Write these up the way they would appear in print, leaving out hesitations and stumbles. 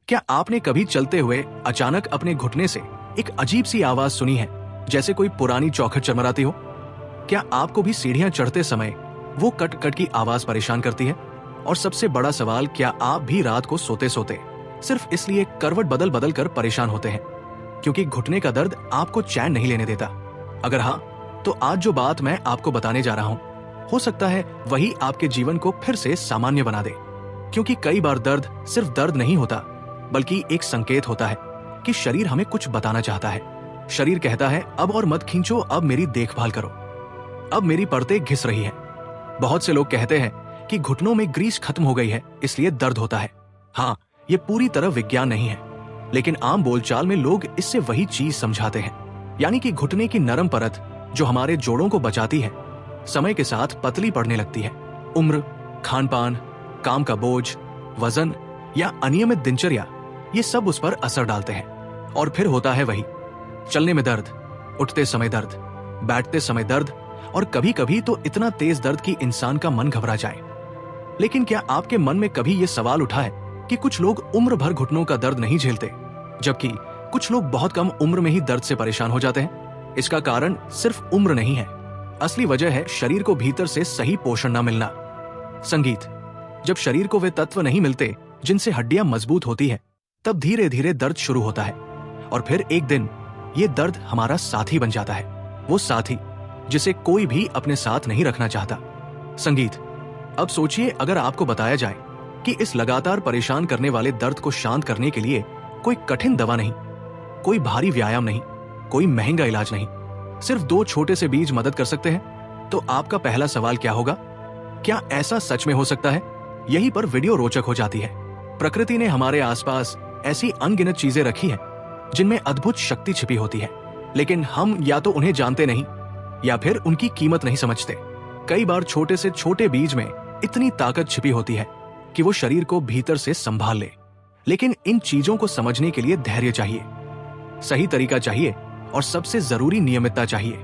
क्या आपने कभी चलते हुए अचानक अपने घुटने से एक अजीब सी आवाज सुनी है, जैसे कोई पुरानी चौखट चरमराती हो? क्या आपको भी सीढ़ियां चढ़ते समय वो कट कट की आवाज परेशान करती है? और सबसे बड़ा सवाल, क्या आप भी रात को सोते सोते सिर्फ इसलिए करवट बदल बदल कर परेशान होते हैं क्योंकि घुटने का दर्द आपको चैन नहीं लेने देता? अगर हाँ, तो आज जो बात मैं आपको बताने जा रहा हूं, हो सकता है वही आपके जीवन को फिर से सामान्य बना दे। क्योंकि कई बार दर्द सिर्फ दर्द नहीं होता, बल्कि एक संकेत होता है कि शरीर हमें कुछ बताना चाहता है। शरीर कहता है, अब और मत खींचो, अब मेरी देखभाल करो, अब मेरी परतें घिस रही है। बहुत से लोग कहते हैं कि घुटनों में ग्रीस खत्म हो गई है, इसलिए दर्द होता है। हाँ, ये पूरी तरह विज्ञान नहीं है, लेकिन आम बोलचाल में लोग इससे वही चीज समझाते हैं। यानी कि घुटने की नरम परत जो हमारे जोड़ों को बचाती है, समय के साथ पतली पड़ने लगती है। उम्र, खान-पान, काम का बोझ, वजन या अनियमित दिनचर्या, ये सब उस पर असर डालते हैं। और फिर होता है वही, चलने में दर्द, उठते समय दर्द, बैठते समय दर्द, और कभी कभी तो इतना तेज दर्द कि इंसान का मन घबरा जाए। लेकिन क्या आपके मन में कभी ये सवाल उठा है कि कुछ लोग उम्र भर घुटनों का दर्द नहीं झेलते, जबकि कुछ लोग बहुत कम उम्र में ही दर्द से परेशान हो जाते हैं? इसका कारण सिर्फ उम्र नहीं है, असली वजह है शरीर को भीतर से सही पोषण न मिलना। संगीत, जब शरीर को वे तत्व नहीं मिलते जिनसे हड्डियां मजबूत होती है, तब धीरे धीरे दर्द शुरू होता है। और फिर एक दिन ये दर्द हमारा साथी बन जाता है, वो साथी जिसे कोई भी अपने साथ नहीं रखना चाहता, संगीत। अब सोचिए, अगर आपको बताया जाए कि इस लगातार परेशान करने वाले दर्द को शांत करने के लिए कोई कठिन दवा नहीं, कोई भारी व्यायाम नहीं, कोई महंगा इलाज नहीं, सिर्फ 2 छोटे से बीज मदद कर सकते हैं, तो आपका पहला सवाल क्या होगा? क्या ऐसा सच में हो सकता है? यहीं पर वीडियो रोचक हो जाती है। प्रकृति ने हमारे आसपास ऐसी अनगिनत चीजें रखी हैं जिनमें अद्भुत शक्ति छिपी होती है, लेकिन हम या तो उन्हें जानते नहीं या फिर उनकी कीमत नहीं समझते। कई बार छोटे से छोटे बीज में इतनी ताकत छिपी होती है कि वो शरीर को भीतर से संभाल ले। लेकिन इन चीजों को समझने के लिए धैर्य चाहिए, सही तरीका चाहिए, और सबसे जरूरी नियमितता चाहिए।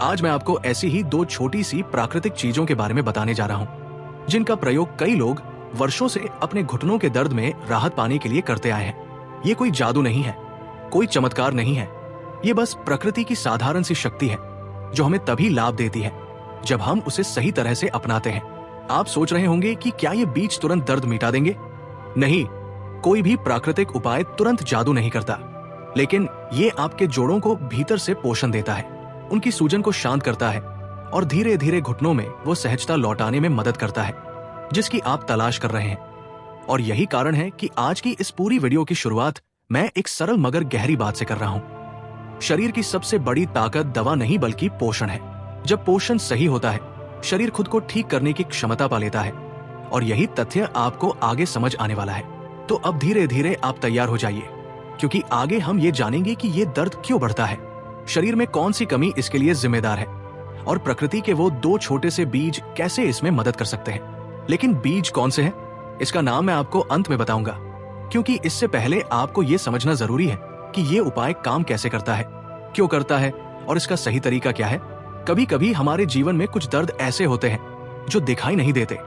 आज मैं आपको ऐसी ही 2 छोटी सी प्राकृतिक चीजों के बारे में बताने जा रहा हूं, जिनका प्रयोग कई लोग वर्षों से अपने घुटनों के दर्द में राहत पाने के लिए करते आए हैं। ये कोई जादू नहीं है, कोई चमत्कार नहीं है, ये बस प्रकृति की साधारण सी शक्ति है जो हमें तभी लाभ देती है जब हम उसे सही तरह से अपनाते हैं। आप सोच रहे होंगे कि क्या ये बीज तुरंत दर्द मिटा देंगे? नहीं, कोई भी प्राकृतिक उपाय तुरंत जादू नहीं करता, लेकिन ये आपके जोड़ों को भीतर से पोषण देता है, उनकी सूजन को शांत करता है, और धीरे धीरे घुटनों में वो सहजता लौटाने में मदद करता है जिसकी आप तलाश कर रहे हैं। और यही कारण है कि आज की इस पूरी वीडियो की शुरुआत मैं एक सरल मगर गहरी बात से कर रहा हूं। शरीर की सबसे बड़ी ताकत दवा नहीं बल्कि पोषण है। जब पोषण सही होता है, शरीर खुद को ठीक करने की क्षमता पा लेता है, और यही तथ्य आपको आगे समझ आने वाला है। तो अब धीरे धीरे आप तैयार हो जाइए, क्योंकि आगे हम ये जानेंगे कि ये दर्द क्यों बढ़ता है, शरीर में कौन सी कमी इसके लिए जिम्मेदार है, और प्रकृति के वो 2 छोटे से बीज कैसे इसमें मदद कर सकते हैं। लेकिन बीज कौन से हैं, इसका नाम मैं आपको अंत में बताऊंगा, क्योंकि इससे पहले आपको ये समझना जरूरी है कि ये उपाय काम कैसे करता है, क्यों करता है, और इसका सही तरीका क्या है। कभी कभी हमारे जीवन में कुछ दर्द ऐसे होते हैं जो दिखाई नहीं देते,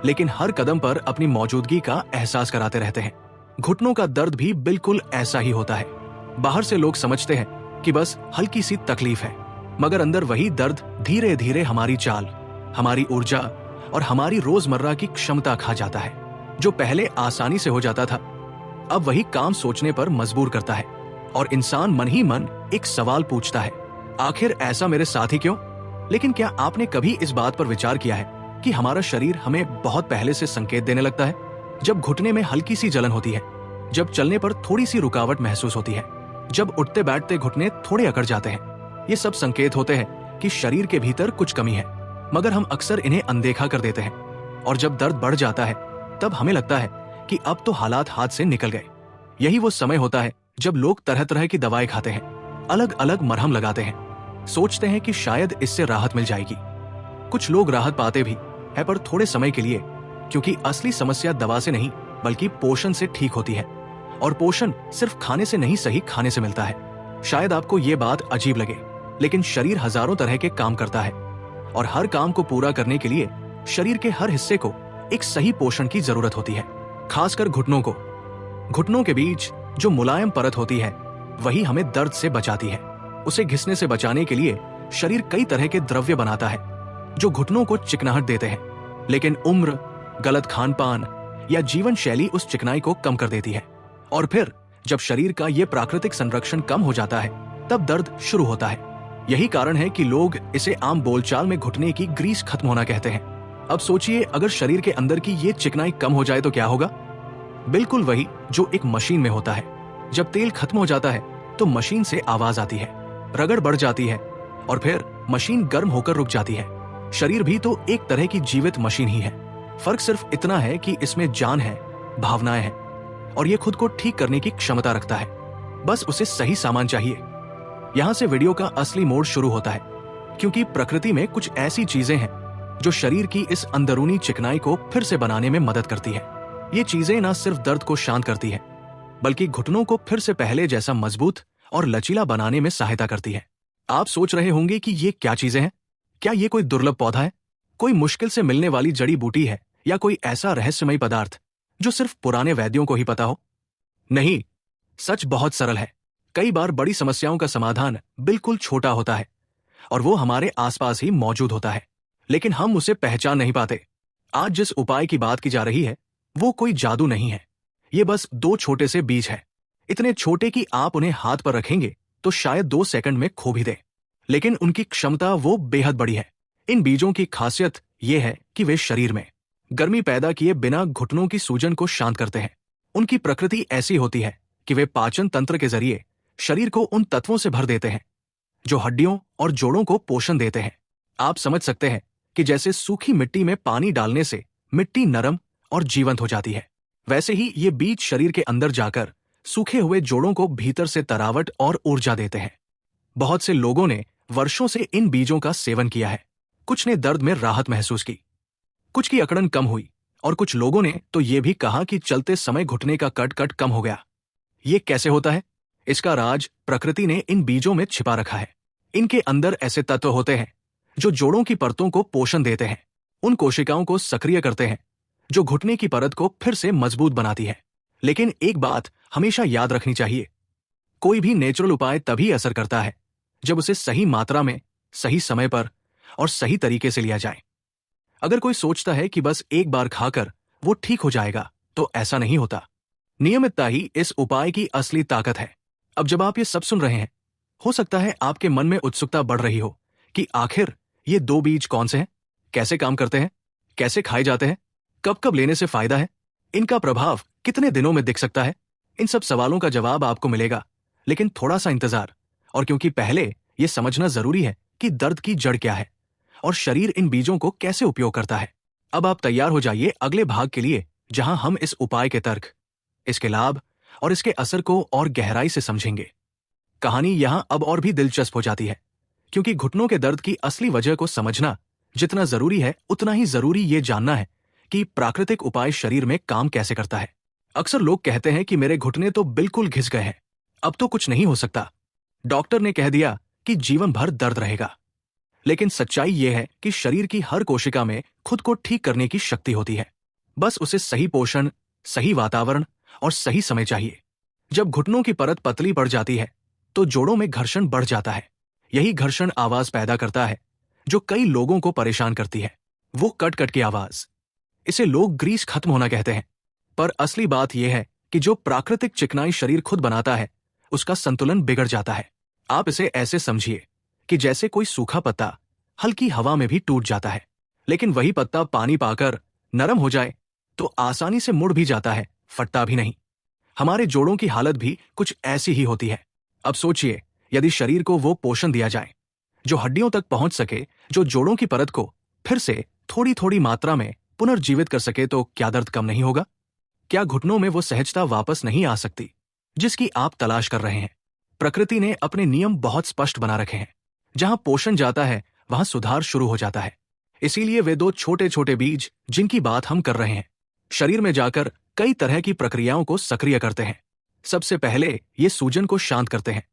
लेकिन हर कदम पर अपनी मौजूदगी का एहसास कराते रहते हैं। घुटनों का दर्द भी बिल्कुल ऐसा ही होता है। बाहर से लोग समझते हैं कि बस हल्की सी तकलीफ है, मगर अंदर वही दर्द धीरे धीरे हमारी चाल, हमारी ऊर्जा और हमारी रोजमर्रा की क्षमता खा जाता है। जो पहले आसानी से हो जाता था, अब वही काम सोचने पर मजबूर करता है, और इंसान मन ही मन एक सवाल पूछता है, आखिर ऐसा मेरे साथ ही क्यों? लेकिन क्या आपने कभी इस बात पर विचार किया है कि हमारा शरीर हमें बहुत पहले से संकेत देने लगता है? जब घुटने में हल्की सी जलन होती है, जब चलने पर थोड़ी सी रुकावट महसूस होती है, जब उठते बैठते घुटने थोड़े अकड़ जाते हैं, ये सब संकेत होते हैं कि शरीर के भीतर कुछ कमी है, मगर हम अक्सर इन्हें अनदेखा कर देते हैं। और जब दर्द बढ़ जाता है, तब हमें लगता है कि अब तो हालात हाथ से निकल गए। यही वो समय होता है जब लोग तरह तरह की दवाएं खाते हैं, अलग अलग मरहम लगाते हैं, सोचते हैं कि शायद इससे राहत मिल जाएगी। कुछ लोग राहत पाते भी है, पर थोड़े समय के लिए, क्योंकि असली समस्या दवा से नहीं बल्कि पोषण से ठीक होती है। और पोषण सिर्फ खाने से नहीं, सही खाने से मिलता है। शायद आपको ये बात अजीब लगे, लेकिन शरीर हजारों तरह के काम करता है, और हर काम को पूरा करने के लिए शरीर के हर हिस्से को एक सही पोषण की जरूरत होती है, खासकर घुटनों को। घुटनों के बीच जो मुलायम परत होती है वही हमें दर्द से बचाती है। उसे घिसने से बचाने के लिए शरीर कई तरह के द्रव्य बनाता है जो घुटनों को चिकनाहट देते हैं, लेकिन उम्र, गलत खान पान या जीवन शैली उस चिकनाई को कम कर देती है। और फिर जब शरीर का ये प्राकृतिक संरक्षण कम हो जाता है तब दर्द शुरू होता है। यही कारण है कि लोग इसे आम बोलचाल में घुटने की ग्रीस खत्म होना कहते हैं। अब सोचिए, अगर शरीर के अंदर की ये चिकनाई कम हो जाए तो क्या होगा? बिल्कुल वही जो एक मशीन में होता है। जब तेल खत्म हो जाता है तो मशीन से आवाज आती है, रगड़ बढ़ जाती है और फिर मशीन गर्म होकर रुक जाती है। शरीर भी तो एक तरह की जीवित मशीन ही है। फर्क सिर्फ इतना है कि इसमें जान है, भावनाएं हैं और ये खुद को ठीक करने की क्षमता रखता है। बस उसे सही सामान चाहिए। यहां से वीडियो का असली मोड़ शुरू होता है, क्योंकि प्रकृति में कुछ ऐसी चीजें हैं जो शरीर की इस अंदरूनी चिकनाई को फिर से बनाने में मदद करती है। ये चीजें न सिर्फ दर्द को शांत करती है, बल्कि घुटनों को फिर से पहले जैसा मजबूत और लचीला बनाने में सहायता करती है। आप सोच रहे होंगे कि ये क्या चीजें हैं? क्या ये कोई दुर्लभ पौधा है, कोई मुश्किल से मिलने वाली जड़ी बूटी है, या कोई ऐसा रहस्यमयी पदार्थ जो सिर्फ पुराने वैद्यों को ही पता हो? नहीं, सच बहुत सरल है। कई बार बड़ी समस्याओं का समाधान बिल्कुल छोटा होता है और वो हमारे आसपास ही मौजूद होता है, लेकिन हम उसे पहचान नहीं पाते। आज जिस उपाय की बात की जा रही है वो कोई जादू नहीं है। ये बस 2 छोटे से बीज है, इतने छोटे कि आप उन्हें हाथ पर रखेंगे तो शायद 2 सेकंड में खो भी दें, लेकिन उनकी क्षमता वो बेहद बड़ी है। इन बीजों की खासियत ये है कि वे शरीर में गर्मी पैदा किए बिना घुटनों की सूजन को शांत करते हैं। उनकी प्रकृति ऐसी होती है कि वे पाचन तंत्र के जरिए शरीर को उन तत्वों से भर देते हैं जो हड्डियों और जोड़ों को पोषण देते हैं। आप समझ सकते हैं कि जैसे सूखी मिट्टी में पानी डालने से मिट्टी नरम और जीवंत हो जाती है, वैसे ही ये बीज शरीर के अंदर जाकर सूखे हुए जोड़ों को भीतर से तरावट और ऊर्जा देते हैं। बहुत से लोगों ने वर्षों से इन बीजों का सेवन किया है। कुछ ने दर्द में राहत महसूस की, कुछ की अकड़न कम हुई और कुछ लोगों ने तो ये भी कहा कि चलते समय घुटने का कट कम हो गया। ये कैसे होता है? इसका राज प्रकृति ने इन बीजों में छिपा रखा है। इनके अंदर ऐसे तत्व होते हैं जो जोड़ों की परतों को पोषण देते हैं, उन कोशिकाओं को सक्रिय करते हैं जो घुटने की परत को फिर से मजबूत बनाती है। लेकिन एक बात हमेशा याद रखनी चाहिए, कोई भी नेचुरल उपाय तभी असर करता है जब उसे सही मात्रा में, सही समय पर और सही तरीके से लिया जाए। अगर कोई सोचता है कि बस एक बार खाकर वो ठीक हो जाएगा, तो ऐसा नहीं होता। नियमितता ही इस उपाय की असली ताकत है। अब जब आप ये सब सुन रहे हैं, हो सकता है आपके मन में उत्सुकता बढ़ रही हो कि आखिर ये 2 बीज कौन से हैं, कैसे काम करते हैं, कैसे खाए जाते हैं, कब कब लेने से फायदा है, इनका प्रभाव कितने दिनों में दिख सकता है। इन सब सवालों का जवाब आपको मिलेगा, लेकिन थोड़ा सा इंतजार। और क्योंकि पहले ये समझना जरूरी है कि दर्द की जड़ क्या है और शरीर इन बीजों को कैसे उपयोग करता है। अब आप तैयार हो जाइए अगले भाग के लिए, जहां हम इस उपाय के तर्क, इसके लाभ और इसके असर को और गहराई से समझेंगे। कहानी यहां अब और भी दिलचस्प हो जाती है, क्योंकि घुटनों के दर्द की असली वजह को समझना जितना जरूरी है, उतना ही जरूरी ये जानना है कि प्राकृतिक उपाय शरीर में काम कैसे करता है। अक्सर लोग कहते हैं कि मेरे घुटने तो बिल्कुल घिस गए हैं, अब तो कुछ नहीं हो सकता, डॉक्टर ने कह दिया कि जीवन भर दर्द रहेगा। लेकिन सच्चाई यह है कि शरीर की हर कोशिका में खुद को ठीक करने की शक्ति होती है। बस उसे सही पोषण, सही वातावरण और सही समय चाहिए। जब घुटनों की परत पतली पड़ जाती है तो जोड़ों में घर्षण बढ़ जाता है। यही घर्षण आवाज पैदा करता है जो कई लोगों को परेशान करती है, वो कट की आवाज। इसे लोग ग्रीस खत्म होना कहते हैं, पर असली बात यह है कि जो प्राकृतिक चिकनाई शरीर खुद बनाता है उसका संतुलन बिगड़ जाता है। आप इसे ऐसे समझिए कि जैसे कोई सूखा पत्ता हल्की हवा में भी टूट जाता है, लेकिन वही पत्ता पानी पाकर नरम हो जाए तो आसानी से मुड़ भी जाता है, फटता भी नहीं। हमारे जोड़ों की हालत भी कुछ ऐसी ही होती है। अब सोचिए, यदि शरीर को वो पोषण दिया जाए जो हड्डियों तक पहुंच सके, जो जोड़ों की परत को फिर से थोड़ी थोड़ी मात्रा में पुनर्जीवित कर सके, तो क्या दर्द कम नहीं होगा? क्या घुटनों में वो सहजता वापस नहीं आ सकती जिसकी आप तलाश कर रहे हैं? प्रकृति ने अपने नियम बहुत स्पष्ट बना रखे हैं। जहां पोषण जाता है वहां सुधार शुरू हो जाता है। इसीलिए वे 2 छोटे छोटे बीज जिनकी बात हम कर रहे हैं, शरीर में जाकर कई तरह की प्रक्रियाओं को सक्रिय करते हैं। सबसे पहले ये सूजन को शांत करते हैं।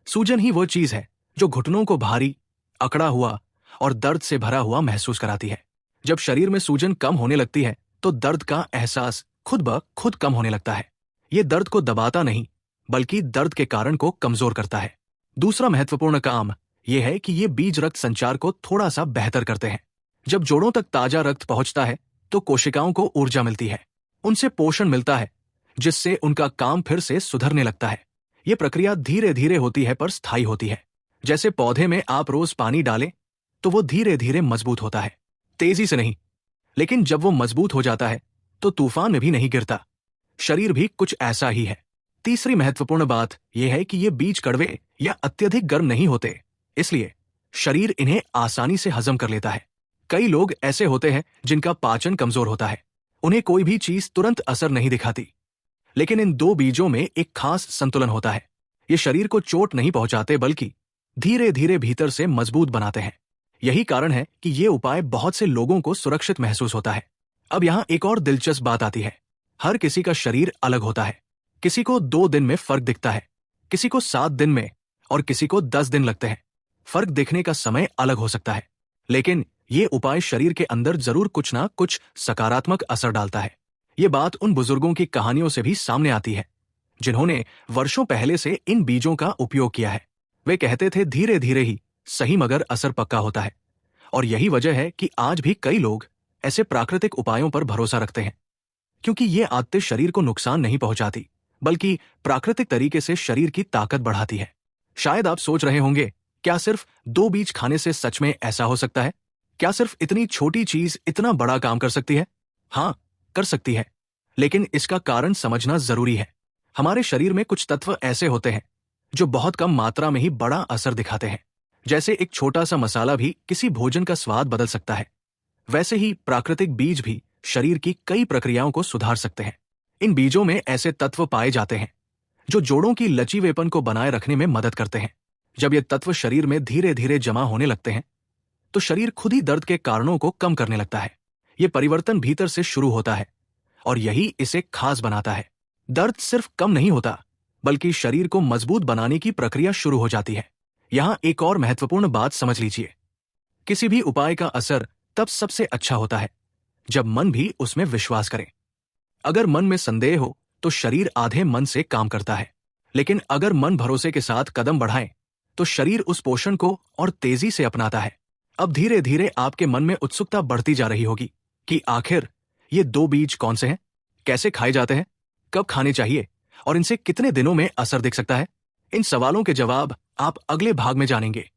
सूजन ही वो चीज है जो घुटनों को भारी, अकड़ा हुआ और दर्द से भरा हुआ महसूस कराती है। जब शरीर में सूजन कम होने लगती है तो दर्द का एहसास खुद ब खुद कम होने लगता है। ये दर्द को दबाता नहीं, बल्कि दर्द के कारण को कमजोर करता है। दूसरा महत्वपूर्ण काम यह है कि ये बीज रक्त संचार को थोड़ा सा बेहतर करते हैं। जब जोड़ों तक ताजा रक्त पहुंचता है तो कोशिकाओं को ऊर्जा मिलती है, उनसे पोषण मिलता है, जिससे उनका काम फिर से सुधरने लगता है। ये प्रक्रिया धीरे धीरे होती है पर स्थायी होती है। जैसे पौधे में आप रोज पानी डालें तो वो धीरे धीरे मजबूत होता है, तेजी से नहीं। लेकिन जब वो मजबूत हो जाता है तो तूफान में भी नहीं गिरता। शरीर भी कुछ ऐसा ही है। तीसरी महत्वपूर्ण बात यह है कि ये बीज कड़वे या अत्यधिक गर्म नहीं होते, इसलिए शरीर इन्हें आसानी से हजम कर लेता है। कई लोग ऐसे होते हैं जिनका पाचन कमजोर होता है, उन्हें कोई भी चीज तुरंत असर नहीं दिखाती। लेकिन इन दो बीजों में एक खास संतुलन होता है। ये शरीर को चोट नहीं पहुंचाते, बल्कि धीरे धीरे भीतर से मजबूत बनाते हैं। यही कारण है कि ये उपाय बहुत से लोगों को सुरक्षित महसूस होता है। अब यहाँ एक और दिलचस्प बात आती है। हर किसी का शरीर अलग होता है। किसी को 2 दिन में फर्क दिखता है, किसी को 7 दिन में, और किसी को 10 दिन लगते हैं। फर्क दिखने का समय अलग हो सकता है, लेकिन ये उपाय शरीर के अंदर जरूर कुछ ना कुछ सकारात्मक असर डालता है। ये बात उन बुजुर्गों की कहानियों से भी सामने आती है, जिन्होंने वर्षों पहले से इन बीजों का उपयोग किया है। वे कहते थे धीरे धीरे ही सही मगर असर पक्का होता है। और यही वजह है कि आज भी कई लोग ऐसे प्राकृतिक उपायों पर भरोसा रखते हैं, क्योंकि ये आदतें शरीर को नुकसान नहीं पहुंचाती, बल्कि प्राकृतिक तरीके से शरीर की ताकत बढ़ाती है। शायद आप सोच रहे होंगे, क्या सिर्फ 2 बीज खाने से सच में ऐसा हो सकता है? क्या सिर्फ इतनी छोटी चीज इतना बड़ा काम कर सकती है? हाँ, कर सकती है, लेकिन इसका कारण समझना जरूरी है। हमारे शरीर में कुछ तत्व ऐसे होते हैं जो बहुत कम मात्रा में ही बड़ा असर दिखाते हैं। जैसे एक छोटा सा मसाला भी किसी भोजन का स्वाद बदल सकता है, वैसे ही प्राकृतिक बीज भी शरीर की कई प्रक्रियाओं को सुधार सकते हैं। इन बीजों में ऐसे तत्व पाए जाते हैं जो जोड़ों की लचीलेपन को बनाए रखने में मदद करते हैं। जब ये तत्व शरीर में धीरे धीरे जमा होने लगते हैं तो शरीर खुद ही दर्द के कारणों को कम करने लगता है। ये परिवर्तन भीतर से शुरू होता है और यही इसे खास बनाता है। दर्द सिर्फ कम नहीं होता, बल्कि शरीर को मजबूत बनाने की प्रक्रिया शुरू हो जाती है। यहां एक और महत्वपूर्ण बात समझ लीजिए। किसी भी उपाय का असर तब सबसे अच्छा होता है जब मन भी उसमें विश्वास करे। अगर मन में संदेह हो तो शरीर आधे मन से काम करता है, लेकिन अगर मन भरोसे के साथ कदम बढ़ाए तो शरीर उस पोषण को और तेजी से अपनाता है। अब धीरे धीरे आपके मन में उत्सुकता बढ़ती जा रही होगी कि आखिर ये 2 बीज कौन से हैं, कैसे खाए जाते हैं, कब खाने चाहिए और इनसे कितने दिनों में असर दिख सकता है। इन सवालों के जवाब आप अगले भाग में जानेंगे।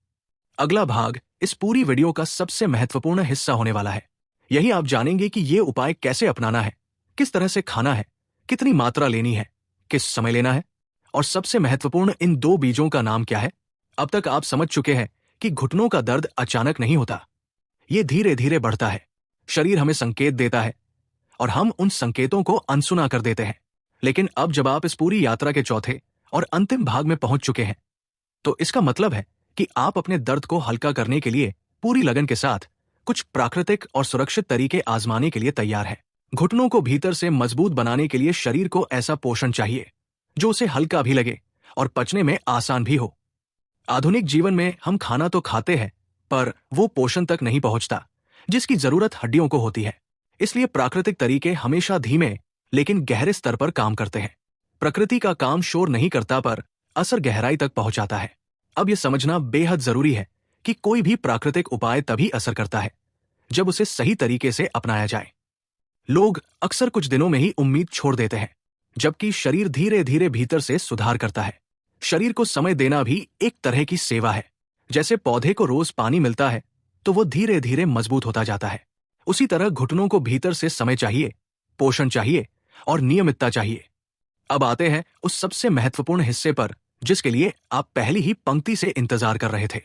अगला भाग इस पूरी वीडियो का सबसे महत्वपूर्ण हिस्सा होने वाला है। यही आप जानेंगे कि ये उपाय कैसे अपनाना है, किस तरह से खाना है, कितनी मात्रा लेनी है, किस समय लेना है, और सबसे महत्वपूर्ण इन 2 बीजों का नाम क्या है। अब तक आप समझ चुके हैं कि घुटनों का दर्द अचानक नहीं होता, ये धीरे धीरे बढ़ता है। शरीर हमें संकेत देता है और हम उन संकेतों को अनसुना कर देते हैं। लेकिन अब जब आप इस पूरी यात्रा के चौथे और अंतिम भाग में पहुंच चुके हैं, तो इसका मतलब है कि आप अपने दर्द को हल्का करने के लिए पूरी लगन के साथ कुछ प्राकृतिक और सुरक्षित तरीके आजमाने के लिए तैयार हैं। घुटनों को भीतर से मजबूत बनाने के लिए शरीर को ऐसा पोषण चाहिए जो उसे हल्का भी लगे और पचने में आसान भी हो। आधुनिक जीवन में हम खाना तो खाते हैं, पर वो पोषण तक नहीं पहुंचता जिसकी जरूरत हड्डियों को होती है। इसलिए प्राकृतिक तरीके हमेशा धीमे लेकिन गहरे स्तर पर काम करते हैं। प्रकृति का काम शोर नहीं करता, पर असर गहराई तक पहुंचाता है। अब यह समझना बेहद जरूरी है कि कोई भी प्राकृतिक उपाय तभी असर करता है जब उसे सही तरीके से अपनाया जाए। लोग अक्सर कुछ दिनों में ही उम्मीद छोड़ देते हैं, जबकि शरीर धीरे धीरे भीतर से सुधार करता है। शरीर को समय देना भी एक तरह की सेवा है। जैसे पौधे को रोज पानी मिलता है तो वो धीरे धीरे मजबूत होता जाता है, उसी तरह घुटनों को भीतर से समय चाहिए, पोषण चाहिए और नियमितता चाहिए। अब आते हैं उस सबसे महत्वपूर्ण हिस्से पर जिसके लिए आप पहली ही पंक्ति से इंतजार कर रहे थे।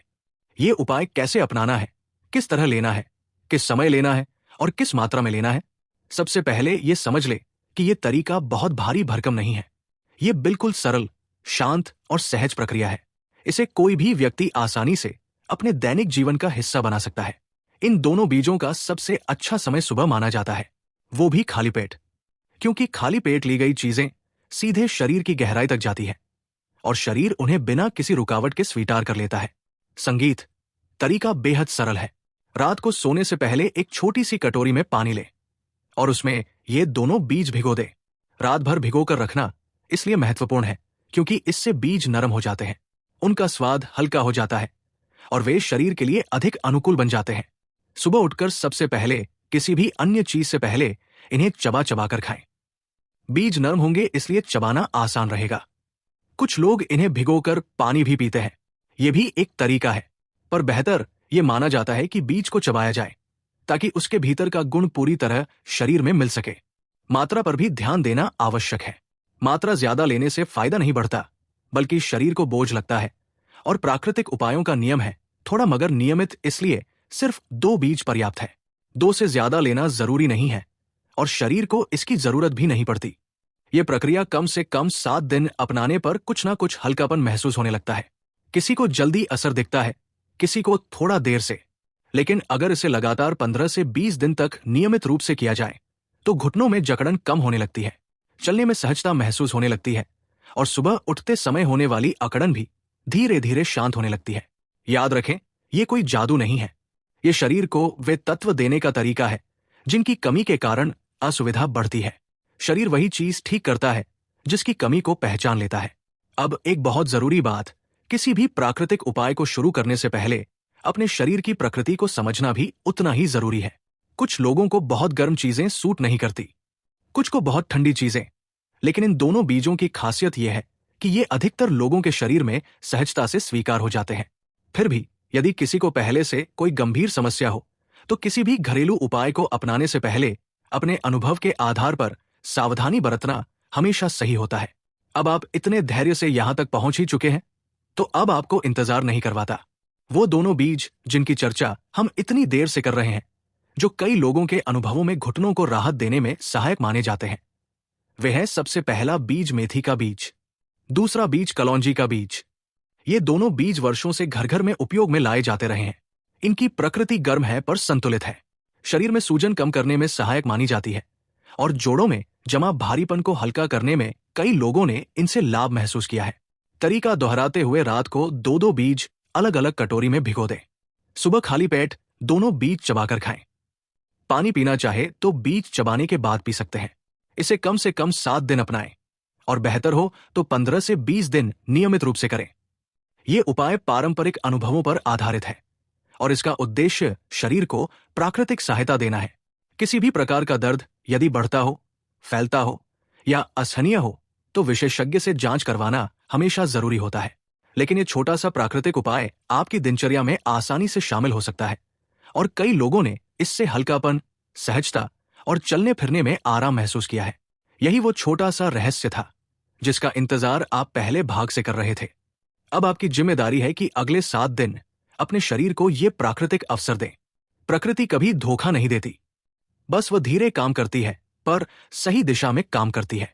ये उपाय कैसे अपनाना है, किस तरह लेना है, किस समय लेना है और किस मात्रा में लेना है। सबसे पहले ये समझ ले कि ये तरीका बहुत भारी भरकम नहीं है। ये बिल्कुल सरल, शांत और सहज प्रक्रिया है। इसे कोई भी व्यक्ति आसानी से अपने दैनिक जीवन का हिस्सा बना सकता है। इन दोनों बीजों का सबसे अच्छा समय सुबह माना जाता है, वो भी खाली पेट, क्योंकि खाली पेट ली गई चीजें सीधे शरीर की गहराई तक जाती है और शरीर उन्हें बिना किसी रुकावट के स्वीकार कर लेता है। संगीत तरीका बेहद सरल है। रात को सोने से पहले एक छोटी सी कटोरी में पानी ले और उसमें ये दोनों बीज भिगो दे। रात भर भिगो कर रखना, सुबह 5 मिनट बाद उसे पीना। इसलिए महत्वपूर्ण है क्योंकि इससे बीज नरम हो जाते हैं, उनका स्वाद हल्का हो जाता है और वे शरीर के लिए अधिक अनुकूल बन जाते हैं। सुबह उठकर सबसे पहले किसी भी अन्य चीज से पहले इन्हें चबा चबा कर खाएं। बीज नरम होंगे इसलिए चबाना आसान रहेगा। कुछ लोग इन्हें भिगोकर पानी भी पीते हैं, यह भी एक तरीका है, पर बेहतर यह माना जाता है कि बीज को चबाया जाए ताकि उसके भीतर का गुण पूरी तरह शरीर में मिल सके। मात्रा पर भी ध्यान देना आवश्यक है। मात्रा ज्यादा लेने से फायदा नहीं बढ़ता, बल्कि शरीर को बोझ लगता है। और प्राकृतिक उपायों का नियम है थोड़ा मगर नियमित, इसलिए सिर्फ 2 बीज पर्याप्त है। 2 से ज्यादा लेना जरूरी नहीं है और शरीर को इसकी जरूरत भी नहीं पड़ती। यह प्रक्रिया कम से कम 7 दिन अपनाने पर कुछ ना कुछ हल्कापन महसूस होने लगता है। किसी को जल्दी असर दिखता है, किसी को थोड़ा देर से, लेकिन अगर इसे लगातार 15 से 20 दिन तक नियमित रूप से किया जाए तो घुटनों में जकड़न कम होने लगती है, चलने में सहजता महसूस होने लगती है और सुबह उठते समय होने वाली अकड़न भी धीरे धीरे शांत होने लगती है। याद रखें, यह कोई जादू नहीं है, ये शरीर को वे तत्व देने का तरीका है जिनकी कमी के कारण असुविधा बढ़ती है। शरीर वही चीज ठीक करता है जिसकी कमी को पहचान लेता है। अब एक बहुत जरूरी बात, किसी भी प्राकृतिक उपाय को शुरू करने से पहले अपने शरीर की प्रकृति को समझना भी उतना ही जरूरी है। कुछ लोगों को बहुत गर्म चीजें सूट नहीं करती, कुछ को बहुत ठंडी चीजें, लेकिन इन दोनों बीजों की खासियत यह है कि ये अधिकतर लोगों के शरीर में सहजता से स्वीकार हो जाते हैं। फिर भी यदि किसी को पहले से कोई गंभीर समस्या हो तो किसी भी घरेलू उपाय को अपनाने से पहले अपने अनुभव के आधार पर सावधानी बरतना हमेशा सही होता है। अब आप इतने धैर्य से यहां तक पहुंच ही चुके हैं, तो अब आपको इंतजार नहीं करवाता। वो दोनों बीज जिनकी चर्चा हम इतनी देर से कर रहे हैं, जो कई लोगों के अनुभवों में घुटनों को राहत देने में सहायक माने जाते हैं, वे हैं सबसे पहला बीज मेथी का बीज, दूसरा बीज कलौंजी का बीज। ये दोनों बीज वर्षों से घर घर में उपयोग में लाए जाते रहे हैं। इनकी प्रकृति गर्म है पर संतुलित है, शरीर में सूजन कम करने में सहायक मानी जाती है और जोड़ों में जमा भारीपन को हल्का करने में कई लोगों ने इनसे लाभ महसूस किया है। तरीका दोहराते हुए रात को 2-2 बीज अलग अलग कटोरी में भिगो दें। सुबह खाली पेट दोनों बीज चबाकर खाएं। पानी पीना चाहे तो बीज चबाने के बाद पी सकते हैं। इसे कम से कम 7 दिन अपनाएं और बेहतर हो तो 15 से 20 दिन नियमित रूप से करें। यह उपाय पारंपरिक अनुभवों पर आधारित है और इसका उद्देश्य शरीर को प्राकृतिक सहायता देना है। किसी भी प्रकार का दर्द यदि बढ़ता हो, फैलता हो या असहनीय हो तो विशेषज्ञ से जांच करवाना हमेशा जरूरी होता है। लेकिन यह छोटा सा प्राकृतिक उपाय आपकी दिनचर्या में आसानी से शामिल हो सकता है और कई लोगों ने इससे हल्कापन, सहजता और चलने फिरने में आराम महसूस किया है। यही वो छोटा सा रहस्य था जिसका इंतजार आप पहले भाग से कर रहे थे। अब आपकी जिम्मेदारी है कि अगले 7 दिन अपने शरीर को ये प्राकृतिक अवसर दें। प्रकृति कभी धोखा नहीं देती, बस वह धीरे काम करती है पर सही दिशा में काम करती है।